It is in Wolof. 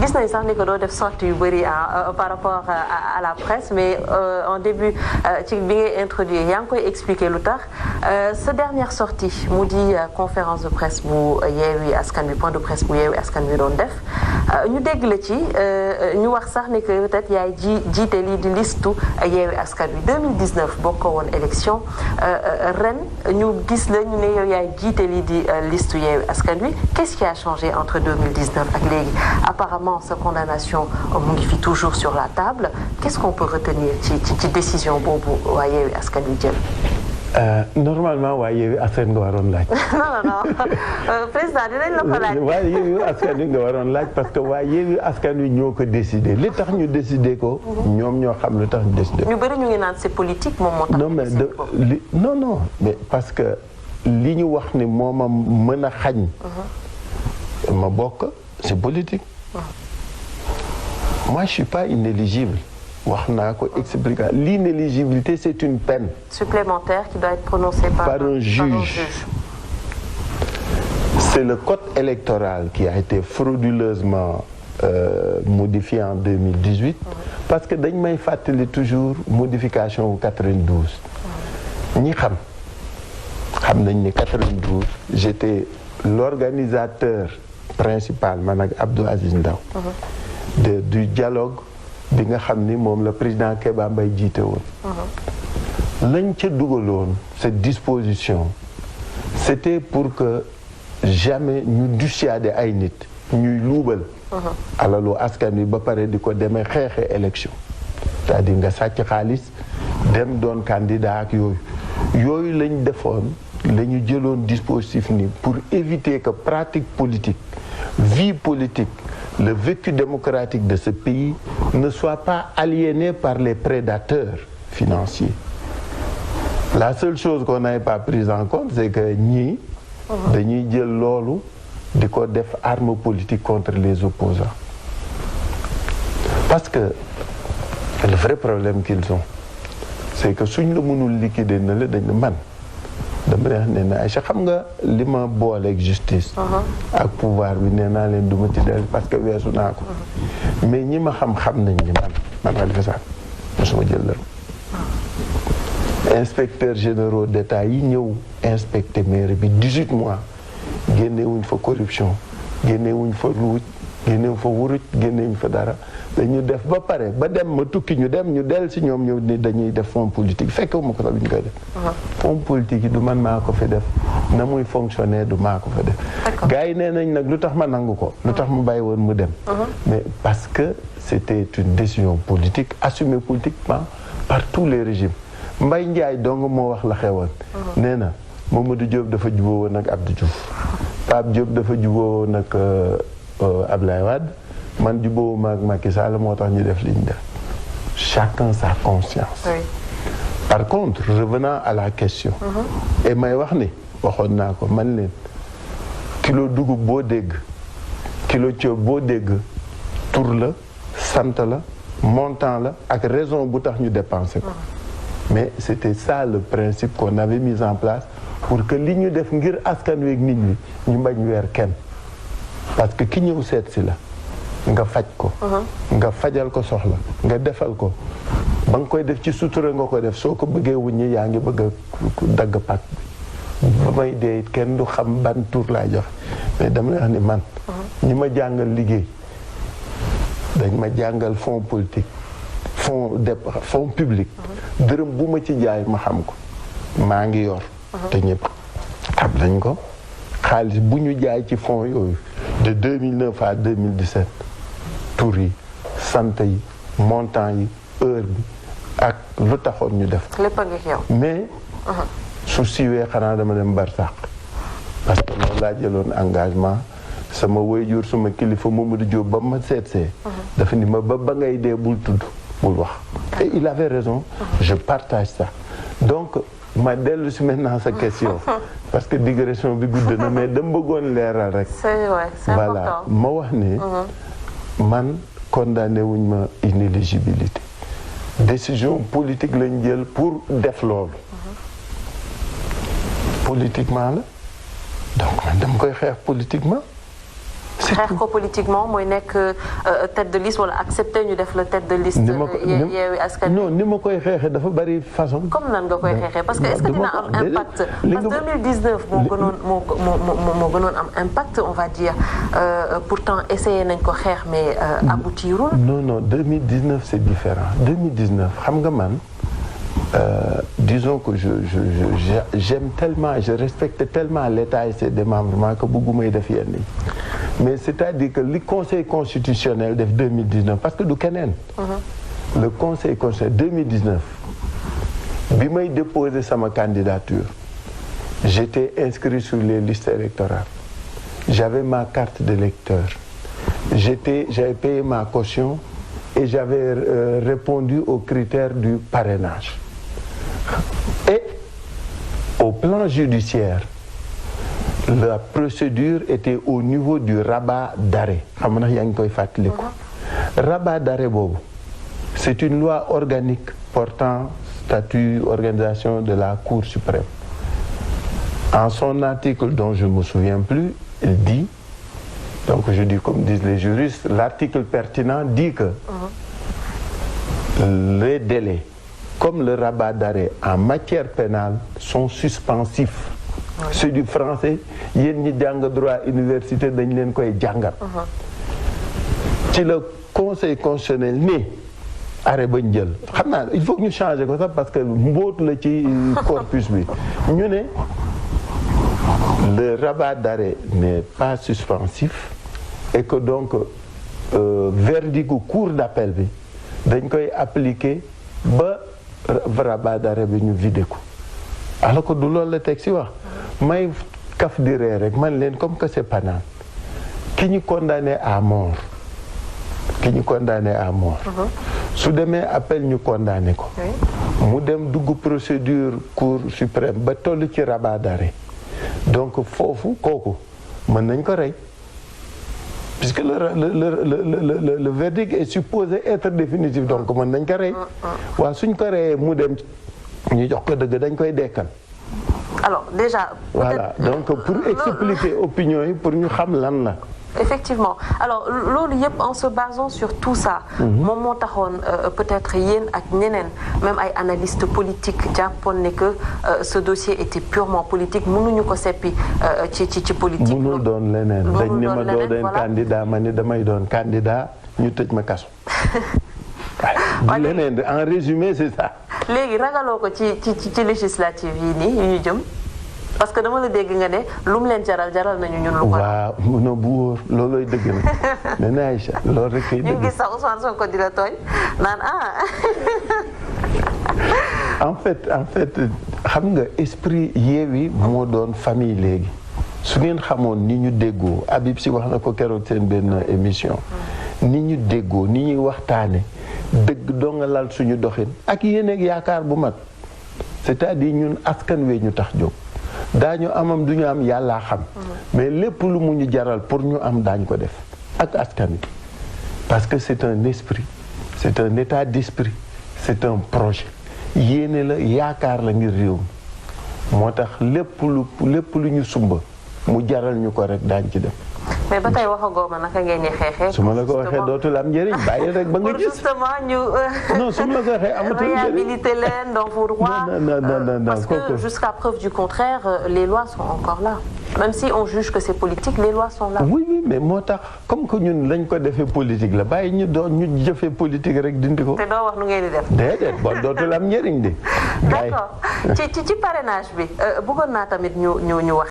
gis nañ sax ni ko doo def sortie yu bëri par rapport à la presse mais en début ci bi ngay introduire yaa ngi koy expliquer lu tax sa dernière sortie mu di conférence de presse bu Yewwi Askan Wi point de presse bu Yewwi Askan Wi doon def ñu dégg la ci ñu wax sax ni que peut-être yaay jiite lii di listu Yewwi Askan Wi 2019 bokkoo woon élection ren ñu gis la ñu ne yow yaay jiite lii di listu Yewwi Askan Wi qu'est-ce qui a changé entre 2019 ak léegi apparemment sa condamnation mu ngi fi toujours sur la table qu'est-ce qu'on peut retenir ci décision boobu waa Yewwi Askan Wi jël. Normalement waa Yewwi Askan nga waroon laaj. non président dinañ la ko laaj. waa Yewwi Askan Wi nga waroon laaj parce que waa Yewwi Askan Wi ñoo ko décidé li tax ñu décidé ko. ñoom ñoo xam lu tax ñu décidé ko. ñu bëri ñu ngi naan c'est politique moom moo tax. non mais parce que li ñu wax ni moo ma mën a xañ. ma bokk c'est politique. Moi je suis pas inéligible. wax naa ko expliquer l'inéligibilité c'est une peine supplémentaire qui doit être prononcée par un juge. C'est le code électoral qui a été frauduleusement modifié en 2018 parce que dañ may fàttali toujours modification wu 92 ñi xam nañ ni 92 j'étais l'organisateur principal man ak Abdou Aziz Ndaw du dialogue bi nga xam ni moom la président Kéba Mbaye jiite woon. lañ ca dugaloon cette disposition c'était pour que jamais ñu dissuader ay nit ñuy luubal. alalu askan wi ba pare di ko demee xeexe élection. c'est-à-dire nga sàcc xaalis dem doon candidat ak yooyu lañ defoon la ñu jëloon dispositif ni pour éviter que pratique politique vie politique. Le vécu démocratique de ce pays ne soit pas aliéné par les prédateurs financiers. La seule chose qu'on n'avait pas prise en compte, c'est que ñii dañuy jël loolu di ko def arme politique contre les opposants. Parce que le vrai problème qu'ils ont, c'est que suñ la mënul liquider na la dañ man dama neex ne na Aïcha xam nga li ma booleeg justice ak pouvoir bi nee naa leen du ma ci del parce que weesu naa ko mais ñi ma xam nañ ni man Khalifa Sall mosuma jël la inspecteurs généraux d'État yi ñëw inspecté mairie bi 18 mois génnewuñ fa corruption génnewuñ fa luuj génnewuñ fa wuruj génnewuñ fa dara dañu def ba pare ba dem ma tukki ñu del si ñoom ñëw ni dañuy def fonds politique fekkewuma ko sax bi ñu koy def fonds politique yi du man maa ko fi def na muy fonctionner du maa ko fa def gars yi nee nañ nag lu tax ma nangu ko lu tax mu bàyyi woon mu dem mais parce que c'était une décision politique assumée politiquement par tous les régimes Mbaye Ndiaye dong moo wax la xewoon nee na Mamadou Diop dafa juboo woon ak Abdou Diouf Pape Diop dafa juboo woon ak Abdoulaye Wade man jubóowu ma ak Macky Sall moo tax ñu def li ñu def chacun sa conscience. Oui. Par contre revenant à la question. Et may wax ni waxoon naa ko man leen kilo dugub boo dégg kilo ceeb boo dégg tur la sant la montant la ak raison bu tax ñu dépenser ko. Mais c'était ça le principe qu'on avait mis en place pour que li ñu def ngir askan wi ak nit ñi ñu bañ weer kenn parce que ki ñëw seet si la. nga faj ko nga fajal ko soxla nga defal ko ba nga koy def ci sutura nga ko def soo ko bëggee wuññi yaa ngi bëgg a dagg pak bi ba may dee it kenn du xam ban tur laa jox mais dama lay wax ni man ñi ma jàngal liggéey dañ ma jàngal fonds politique fonds public dërëm bu ma ci jaay ma xam ko maa ngi yor te ñëpp xam nañ ko xaalis bu ñu jaay ci fonds yooyu de 2009 à 2017 tur yi sant yi montant yi heure bi ak lu taxoon ñu def lépp a ngi yow mais su siiwee xanaa dama dem barsàq parce que loolu laa jëloon engagement sama waajur suma kilifa Mamadou Diop ba ma seetsee dafa ni ma ba ngay dee bul tudd bul wax et il avait raison je partage ça donc ma dellu si maintenant sa question parce que digression bi gudd na mais dama bëggoon leeral rek c'est voilà ma wax ne man condamné wuñ ma inéligibilité décision politique lañ jël pour def loolu politiquement la donc man dama koy xeex politiquement xeex ko politiquement mooy nekk tête de liste wala accepter ñu def la tête de liste. Yewwi Askan Wi non ni ma koy xeexee dafa bari façon. comme nan nga koy xeexee parce que est-ce que dina am impact. parce que 2019 moo gënoon am impact on va dire pourtant essayé nañ ko xeex mais aboutirul. non 2019 c'est différent 2019 xam nga man. Disons que j'aime tellement, je respecte tellement l'État et ses démembrements que bëggumay def yenn yi mais c'est-à-dire que le Conseil constitutionnel def 2019 parce que du keneen. Le Conseil constitutionnel 2019 bi may déposer sama candidature j'étais inscrit sur les listes électorales j'avais ma carte d'électeur j'avais payé ma caution et j'avais répondu aux critères du parrainage. Et au plan judiciaire, la procédure était au niveau du rabat d'arrêt. Xam nga yaa ngi koy fàttaliku. Rabat d'arrêt boobu, c'est une loi organique portant statut, organisation de la Cour suprême. En son article dont je ne me souviens plus, il dit, donc je dis comme disent les juristes, l'article pertinent dit que les délais comme le rabat d'arrêt en matière pénale sont suspensifs. C'est du français yéen ñi jàng droit université dañ leen koy jàngal. ci le conseil constitutionnel ni arrêt bañ jël xam naa il faut que ñu changer ko sax parce que mbóot la ci corpus bi ñu ne le rabat d'arrêt n'est pas suspensif et que donc verdict cour d'appel bi dañ koy appliquer ba rabat d'arrêt bi ñu vidé ko alors que du loolu la teg si wax may kaf di ree rek man leen comme que c'est banal ki ñu condamné à mort su demee appel ñu condamné ko mu dem dugg procédure cour suprême ba toll ci rabat d'arrêt donc foofu kooku mën nañ ko rey puisque le verdict est supposé être définitif donc mën nañ ko rey waaw suñ ko reyee mu dem ñu jox ko dëgg dañ koy dekkal. Alors déjà. Voilà donc pour expliquer opinion yi pour ñu xam lan la. Effectivement alors loolu yëpp en se basant sur tout ça. moom moo taxoon peut-être yéen ak ñeneen même ay analystes politiques jàppoon ne que ce dossier était purement politique mënuñu ko seppi ci politique. mënul doon leneen dañ ne ma doo doon candidat ma ni damay doon candidat ñu tëj ma kaso. leneen en résumé c'est ça. léegi ragaloo ko ci législative yi nii yu ñu jëm. parce que dama la dégg nga ne lu mu leen jaral nañu ñun. lu ko waaw non bu wóor loolooy dëgg na nee na Aïcha loolu rek kay dëgg. ñu ngi sax Ousmane Sonko di la tooñ naan en fait xam nga esprit Yewwi moo doon famille léegi su ngeen xamoon ni ñu déggoo Habib Sy wax na ko keroog seen benn émission. ni ñu déggoo ni ñuy waxtaane dëgg doo nga lal suñu doxin ak yéen ak yaakaar bu mag c'est-à-dire ñun askan wee ñu tax jóg. daañu amam du ñu am yàllaa xam mais lépp lu mu ñu jaral pour ñu am daañu ko def ak askan wi parce que c'est un esprit c'est un état d'esprit c'est un projet yéene la yaakaar la ngir réew mi moo tax lépp lu ñu sumba mu jaral ñu ko rek daañ ci def. mais ba tey waxagoo ma naka ngeen di xeexee. su ma la ko waxee dootul am njëriñ bàyyi rek ba nga gis. pour justement ñu. non su ma la ko waxee amatul njëriñ réhabiliter leen dans vos droits. non parce que jusqu'à preuve du contraire les lois sont encore là. même si on juge que c'est politique les lois sont là. oui mais moo tax comme que ñun lañ ko defee politique la bàyyi ñu doon ñu jëfee politique rek dindi ko. te doo wax nu ngeen di def. déedéet bon dootul am njëriñ de. d'accord ci parrainage bi bëggoon naa tamit ñu wax.